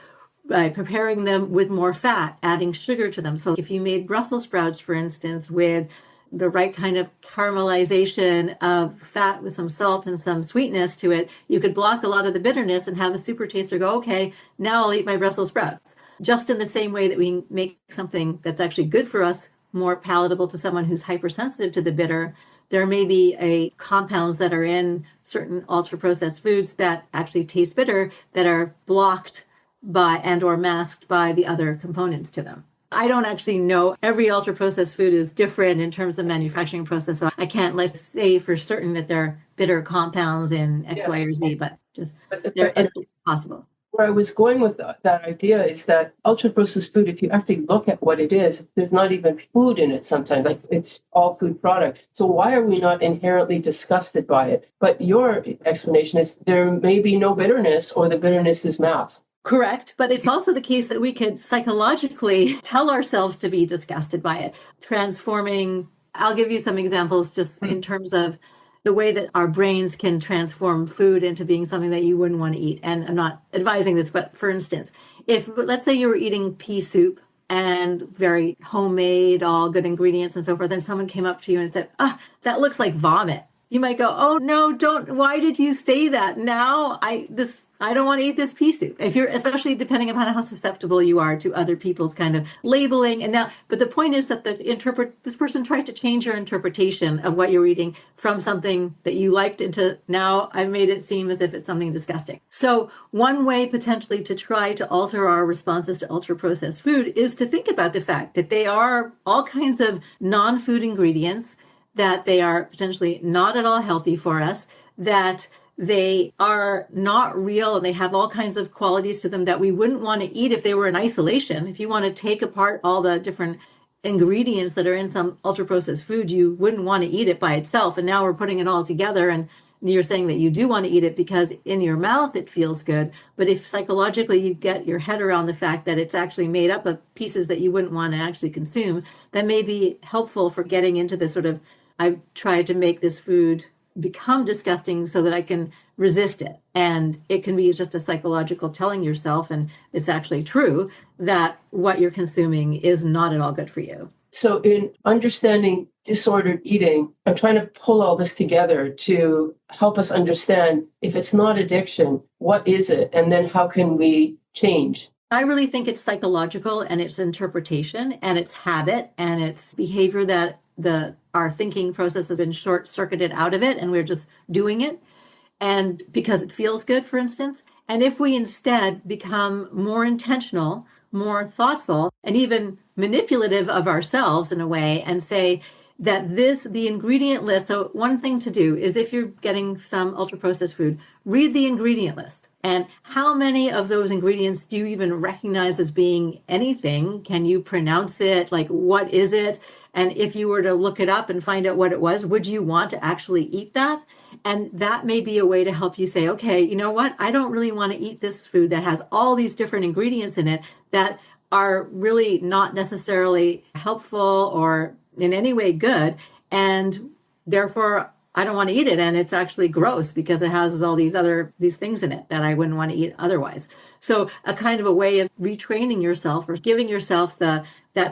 by preparing them with more fat, adding sugar to them. So if you made Brussels sprouts, for instance, with the right kind of caramelization of fat with some salt and some sweetness to it, you could block a lot of the bitterness and have a super taster go, okay, now I'll eat my Brussels sprouts. Just in the same way that we make something that's actually good for us more palatable to someone who's hypersensitive to the bitter, there may be compounds that are in certain ultra-processed foods that actually taste bitter that are blocked by and or masked by the other components to them. I don't actually know. Every ultra-processed food is different in terms of the manufacturing process, so I can't, let's say for certain that there are bitter compounds in X, Y, or Z, but it's possible. Where I was going with that idea is that ultra-processed food, if you actually look at what it is, there's not even food in it sometimes, like it's all food product. So why are we not inherently disgusted by it? But your explanation is there may be no bitterness, or the bitterness is masked. Correct. But it's also the case that we could psychologically tell ourselves to be disgusted by it, transforming. I'll give you some examples just in terms of the way that our brains can transform food into being something that you wouldn't want to eat. And I'm not advising this, but for instance, if let's say you were eating pea soup and very homemade, all good ingredients and so forth, and someone came up to you and said, that looks like vomit. You might go, oh no, don't, why did you say that? Now I don't want to eat this pea soup. If you're, especially depending upon how susceptible you are to other people's kind of labeling. And now, but the point is that this person tried to change your interpretation of what you're eating from something that you liked into now I've made it seem as if it's something disgusting. So one way potentially to try to alter our responses to ultra-processed food is to think about the fact that they are all kinds of non-food ingredients, that they are potentially not at all healthy for us, that they are not real, and they have all kinds of qualities to them that we wouldn't want to eat if they were in isolation. If you want to take apart all the different ingredients that are in some ultra-processed food, you wouldn't want to eat it by itself. And now we're putting it all together, and you're saying that you do want to eat it because in your mouth it feels good. But if psychologically you get your head around the fact that it's actually made up of pieces that you wouldn't want to actually consume, that may be helpful for getting into this sort of, I've tried to make this food become disgusting so that I can resist it. And it can be just a psychological telling yourself, and it's actually true, that what you're consuming is not at all good for you. So in understanding disordered eating, I'm trying to pull all this together to help us understand, if it's not addiction, what is it? And then how can we change? I really think it's psychological, and it's interpretation, and it's habit, and it's behavior that our thinking process has been short-circuited out of it, and we're just doing it, and because it feels good, for instance. And if we instead become more intentional, more thoughtful, and even manipulative of ourselves in a way, and say that the ingredient list, so one thing to do is, if you're getting some ultra-processed food, read the ingredient list. And how many of those ingredients do you even recognize as being anything? Can you pronounce it? Like, what is it? And if you were to look it up and find out what it was, would you want to actually eat that? And that may be a way to help you say, okay, you know what? I don't really want to eat this food that has all these different ingredients in it that are really not necessarily helpful or in any way good. And therefore, I don't want to eat it, and it's actually gross because it has all these things in it that I wouldn't want to eat otherwise. So a kind of a way of retraining yourself, or giving yourself that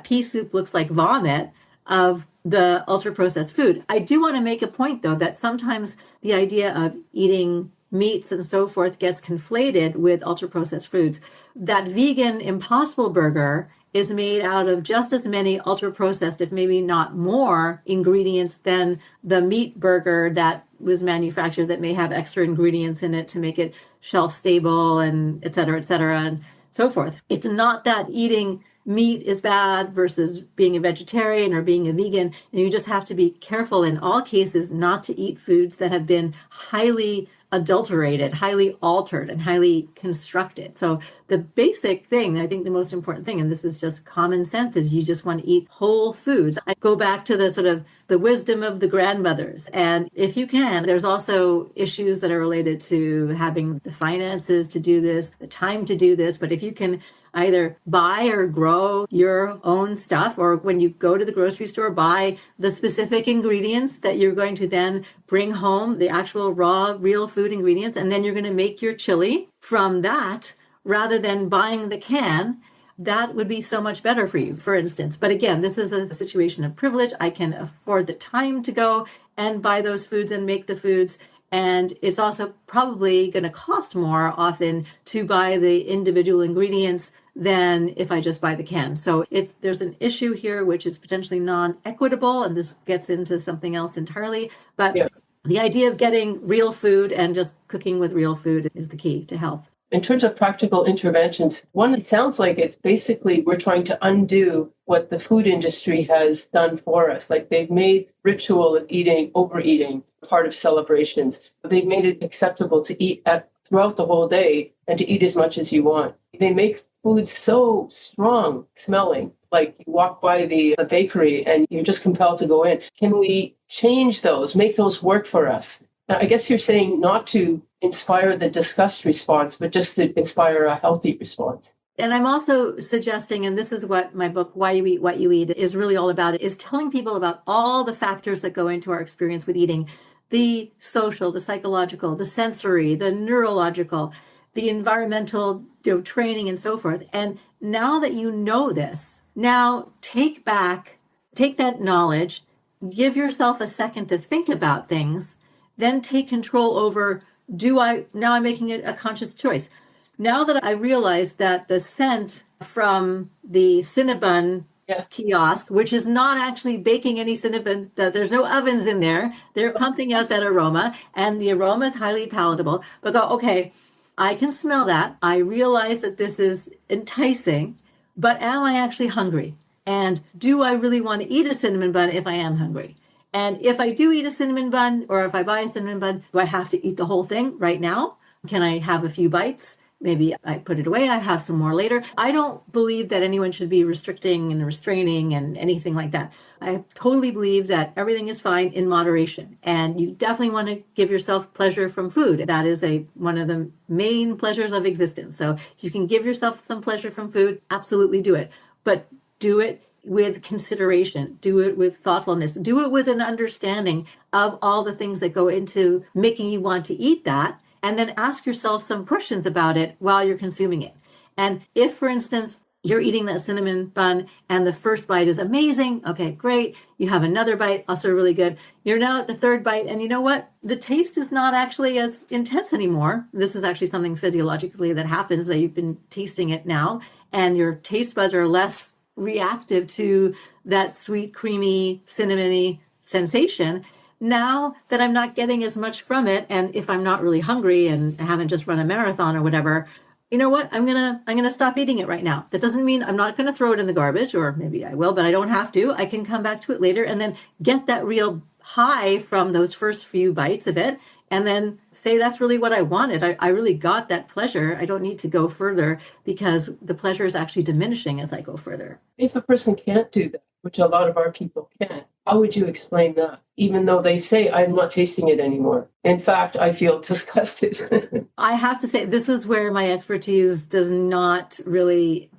pea soup looks like vomit of the ultra-processed food. I do want to make a point, though, that sometimes the idea of eating meats and so forth gets conflated with ultra-processed foods. That vegan Impossible Burger is made out of just as many ultra-processed, if maybe not more, ingredients than the meat burger that was manufactured, that may have extra ingredients in it to make it shelf-stable, and et cetera, and so forth. It's not that eating meat is bad versus being a vegetarian or being a vegan, and you just have to be careful in all cases not to eat foods that have been highly adulterated, highly altered, and highly constructed. So the basic thing, I think the most important thing, and this is just common sense, is you just want to eat whole foods. I go back to the sort of the wisdom of the grandmothers. And if you can, there's also issues that are related to having the finances to do this, the time to do this. But if you can either buy or grow your own stuff, or when you go to the grocery store, buy the specific ingredients that you're going to then bring home, the actual raw, real food ingredients, and then you're going to make your chili from that rather than buying the can, that would be so much better for you, for instance. But again, this is a situation of privilege. I can afford the time to go and buy those foods and make the foods. And it's also probably going to cost more often to buy the individual ingredients than if I just buy the can. So there's an issue here which is potentially non-equitable, and this gets into something else entirely. But the idea of getting real food and just cooking with real food is the key to health. In terms of practical interventions, one, it sounds like it's basically we're trying to undo what the food industry has done for us. Like they've made ritual of eating, overeating, part of celebrations. They've made it acceptable to eat at throughout the whole day and to eat as much as you want. They make food so strong smelling, like you walk by the bakery and you're just compelled to go in. Can we change those, make those work for us? I guess you're saying not to inspire the disgust response, but just to inspire a healthy response. And I'm also suggesting, and this is what my book, Why You Eat What You Eat, is really all about, is telling people about all the factors that go into our experience with eating: the social, the psychological, the sensory, the neurological, the environmental, training, and so forth. And now that you know this, now take that knowledge, give yourself a second to think about things, then take control over, now I'm making it a conscious choice. Now that I realize that the scent from the Cinnabon kiosk, which is not actually baking any Cinnabon, that there's no ovens in there, they're pumping out that aroma, and the aroma is highly palatable. But go, okay, I can smell that. I realize that this is enticing, but am I actually hungry? And do I really want to eat a cinnamon bun if I am hungry? And if I do eat a cinnamon bun, or if I buy a cinnamon bun, do I have to eat the whole thing right now? Can I have a few bites? Maybe I put it away, I have some more later. I don't believe that anyone should be restricting and restraining and anything like that. I totally believe that everything is fine in moderation. And you definitely want to give yourself pleasure from food. That is one of the main pleasures of existence. So if you can give yourself some pleasure from food, absolutely do it. But do it with consideration, do it with thoughtfulness, do it with an understanding of all the things that go into making you want to eat that. And then ask yourself some questions about it while you're consuming it. And if, for instance, you're eating that cinnamon bun and the first bite is amazing, okay, great. You have another bite, also really good. You're now at the third bite, and you know what? The taste is not actually as intense anymore. This is actually something physiologically that happens, that you've been tasting it now, and your taste buds are less reactive to that sweet, creamy, cinnamony sensation. Now that I'm not getting as much from it, and if I'm not really hungry and I haven't just run a marathon or whatever, you know what? I'm gonna stop eating it right now. That doesn't mean I'm not gonna throw it in the garbage, or maybe I will, but I don't have to. I can come back to it later and then get that real high from those first few bites of it, and then say that's really what I wanted. I really got that pleasure. I don't need to go further because the pleasure is actually diminishing as I go further. If a person can't do that, which a lot of our people can't, how would you explain that? Even though they say, I'm not tasting it anymore. In fact, I feel disgusted. I have to say, this is where my expertise does not really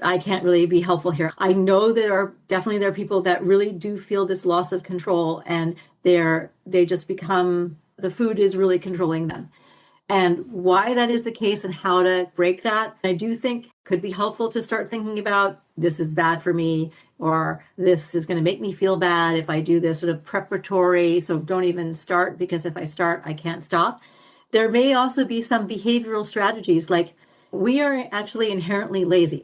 I can't really be helpful here. I know there are people that really do feel this loss of control, and they just become, the food is really controlling them. And why that is the case and how to break that, I do think could be helpful to start thinking about, this is bad for me, or this is going to make me feel bad if I do this, sort of preparatory. So don't even start, because if I start, I can't stop. There may also be some behavioral strategies, like we are actually inherently lazy,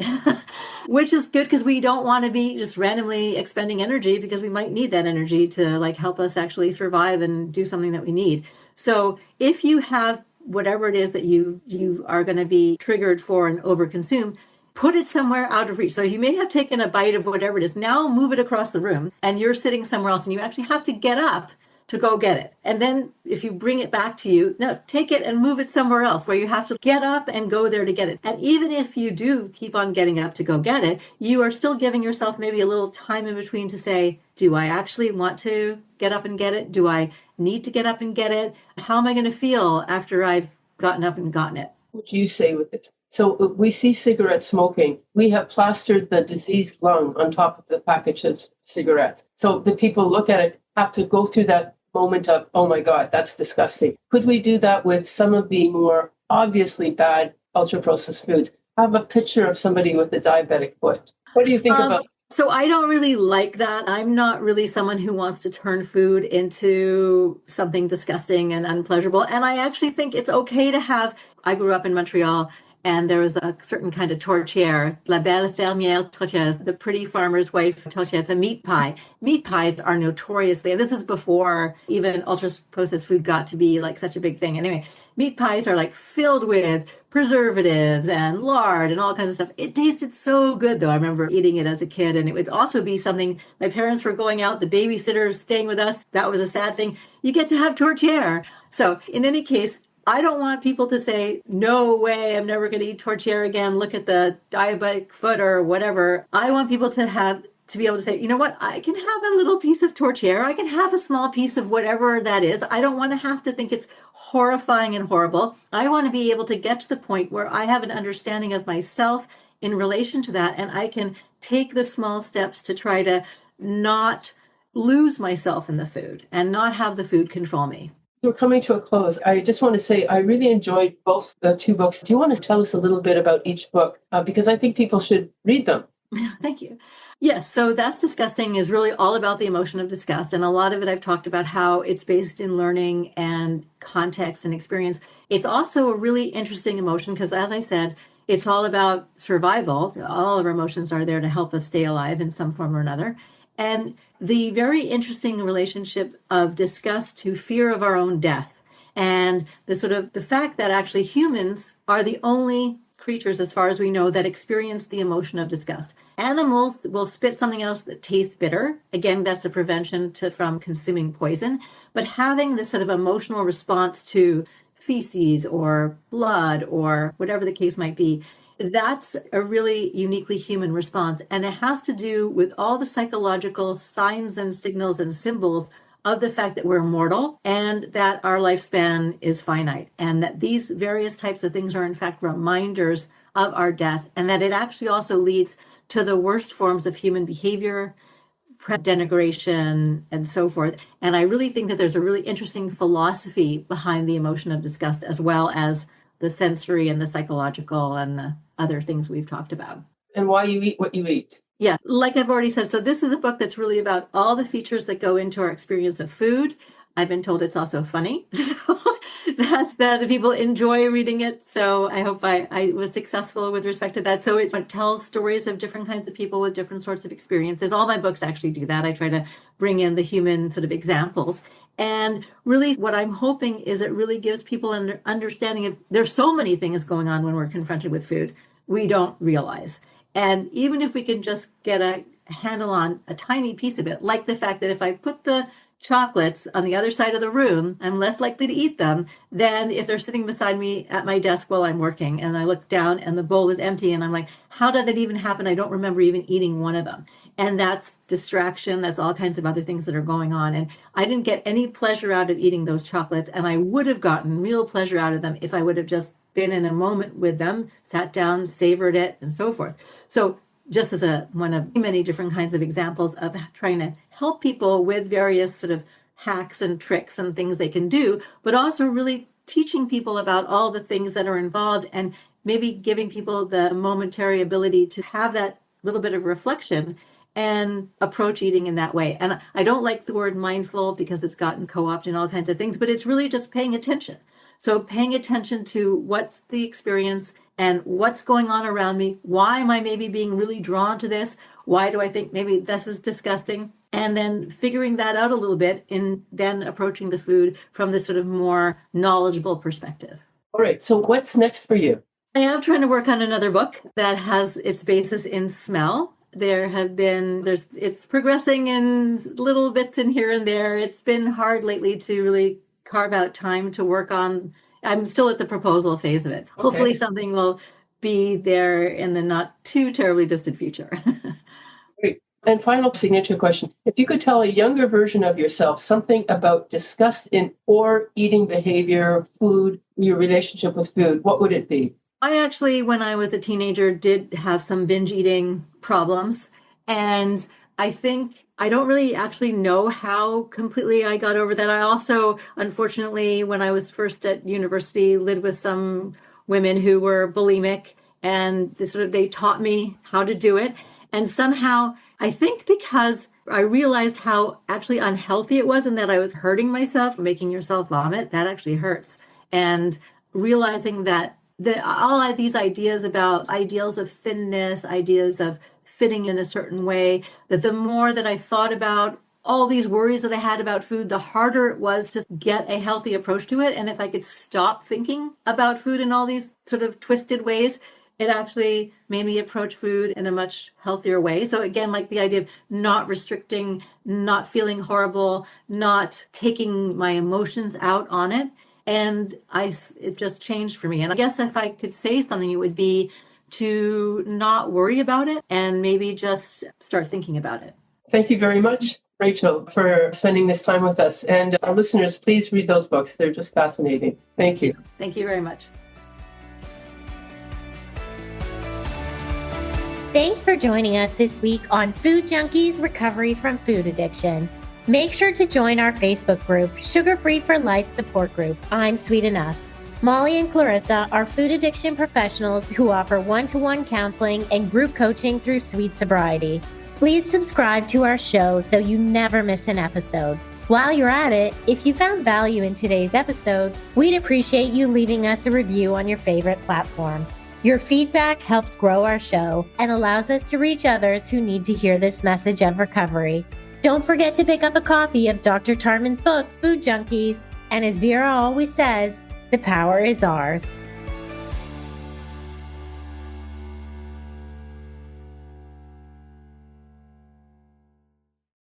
which is good because we don't want to be just randomly expending energy, because we might need that energy to help us actually survive and do something that we need. So if you have whatever it is that you are going to be triggered for and overconsume, put it somewhere out of reach. So you may have taken a bite of whatever it is. Now move it across the room, and you're sitting somewhere else, and you actually have to get up to go get it. And then if you bring it back to you, now take it and move it somewhere else where you have to get up and go there to get it. And even if you do keep on getting up to go get it, you are still giving yourself maybe a little time in between to say, do I actually want to get up and get it? Do I need to get up and get it? How am I going to feel after I've gotten up and gotten it? What would you say with this? So we see cigarette smoking. We have plastered the diseased lung on top of the package of cigarettes. So the people look at it, have to go through that moment of, oh my God, that's disgusting. Could we do that with some of the more obviously bad ultra-processed foods? Have a picture of somebody with a diabetic foot. What do you think about? So I don't really like that. I'm not really someone who wants to turn food into something disgusting and unpleasurable. And I actually think it's okay to have, I grew up in Montreal, and there was a certain kind of tourtière, la belle fermière tourtière, the pretty farmer's wife tourtière, a meat pie. Meat pies are notoriously, and this is before even ultra-processed food got to be such a big thing. Anyway, meat pies are filled with preservatives and lard and all kinds of stuff. It tasted so good, though. I remember eating it as a kid, and it would also be something, my parents were going out, the babysitters staying with us. That was a sad thing. You get to have tourtière. So in any case, I don't want people to say, no way, I'm never going to eat tortilla again. Look at the diabetic foot or whatever. I want people to be able to say, you know what, I can have a little piece of tortilla. I can have a small piece of whatever that is. I don't want to have to think it's horrifying and horrible. I want to be able to get to the point where I have an understanding of myself in relation to that. And I can take the small steps to try to not lose myself in the food and not have the food control me. We're coming to a close. I just want to say I really enjoyed both the two books. Do you want to tell us a little bit about each book? Because I think people should read them. Thank you. Yes, so That's Disgusting is really all about the emotion of disgust. And a lot of it I've talked about how it's based in learning and context and experience. It's also a really interesting emotion because, as I said, it's all about survival. All of our emotions are there to help us stay alive in some form or another. And the very interesting relationship of disgust to fear of our own death, and the fact that actually humans are the only creatures, as far as we know, that experience the emotion of disgust. Animals will spit something else that tastes bitter. Again, that's the prevention from consuming poison. But having this sort of emotional response to feces or blood or whatever the case might be, that's a really uniquely human response. And it has to do with all the psychological signs and signals and symbols of the fact that we're mortal and that our lifespan is finite, and that these various types of things are in fact reminders of our death, and that it actually also leads to the worst forms of human behavior, denigration, and so forth. And I really think that there's a really interesting philosophy behind the emotion of disgust, as well as the sensory and the psychological and the other things we've talked about. And why you eat what you eat. Yeah, like I've already said, so this is a book that's really about all the features that go into our experience of food. I've been told it's also funny. So that people enjoy reading it. So I hope I was successful with respect to that. So it tells stories of different kinds of people with different sorts of experiences. All my books actually do that. I try to bring in the human sort of examples. And really what I'm hoping is it really gives people an understanding of there's so many things going on when we're confronted with food we don't realize. And even if we can just get a handle on a tiny piece of it, like the fact that if I put the chocolates on the other side of the room, I'm less likely to eat them than if they're sitting beside me at my desk while I'm working and I look down and the bowl is empty and I'm like, how did that even happen? I don't remember even eating one of them. And that's distraction. That's all kinds of other things that are going on. And I didn't get any pleasure out of eating those chocolates, and I would have gotten real pleasure out of them if I would have just been in a moment with them, sat down, savored it, and so forth. So just as one of many different kinds of examples of trying to help people with various sort of hacks and tricks and things they can do, but also really teaching people about all the things that are involved and maybe giving people the momentary ability to have that little bit of reflection and approach eating in that way. And I don't like the word mindful because it's gotten co-opted in all kinds of things, but it's really just paying attention. So paying attention to what's the experience and what's going on around me. Why am I maybe being really drawn to this? Why do I think maybe this is disgusting? And then figuring that out a little bit and then approaching the food from this sort of more knowledgeable perspective. All right. So what's next for you? I am trying to work on another book that has its basis in smell. It's progressing in little bits in here and there. It's been hard lately to really carve out time to work on. I'm still at the proposal phase of it. Okay. Hopefully something will be there in the not too terribly distant future. Great. And final signature question. If you could tell a younger version of yourself something about disgust in or eating behavior, food, your relationship with food, what would it be? I actually, when I was a teenager, did have some binge eating problems. And I think I don't really actually know how completely I got over that. I also, unfortunately, when I was first at university, lived with some women who were bulimic, and they taught me how to do it. And somehow, I think because I realized how actually unhealthy it was and that I was hurting myself, making yourself vomit, that actually hurts. And realizing that all of these ideas about ideals of thinness, ideas of fitting in a certain way, that the more that I thought about all these worries that I had about food, the harder it was to get a healthy approach to it. And if I could stop thinking about food in all these sort of twisted ways, it actually made me approach food in a much healthier way. So again, like the idea of not restricting, not feeling horrible, not taking my emotions out on it. And it just changed for me. And I guess if I could say something, it would be to not worry about it and maybe just start thinking about it. Thank you very much, Rachel, for spending this time with us. And our listeners, please read those books. They're just fascinating. Thank you. Thank you very much. Thanks for joining us this week on Food Junkies Recovery from Food Addiction. Make sure to join our Facebook group, Sugar Free for Life Support Group, I'm Sweet Enough. Molly and Clarissa are food addiction professionals who offer one-to-one counseling and group coaching through Sweet Sobriety. Please subscribe to our show so you never miss an episode. While you're at it, if you found value in today's episode, we'd appreciate you leaving us a review on your favorite platform. Your feedback helps grow our show and allows us to reach others who need to hear this message of recovery. Don't forget to pick up a copy of Dr. Tarman's book, Food Junkies. And as Vera always says, the power is ours.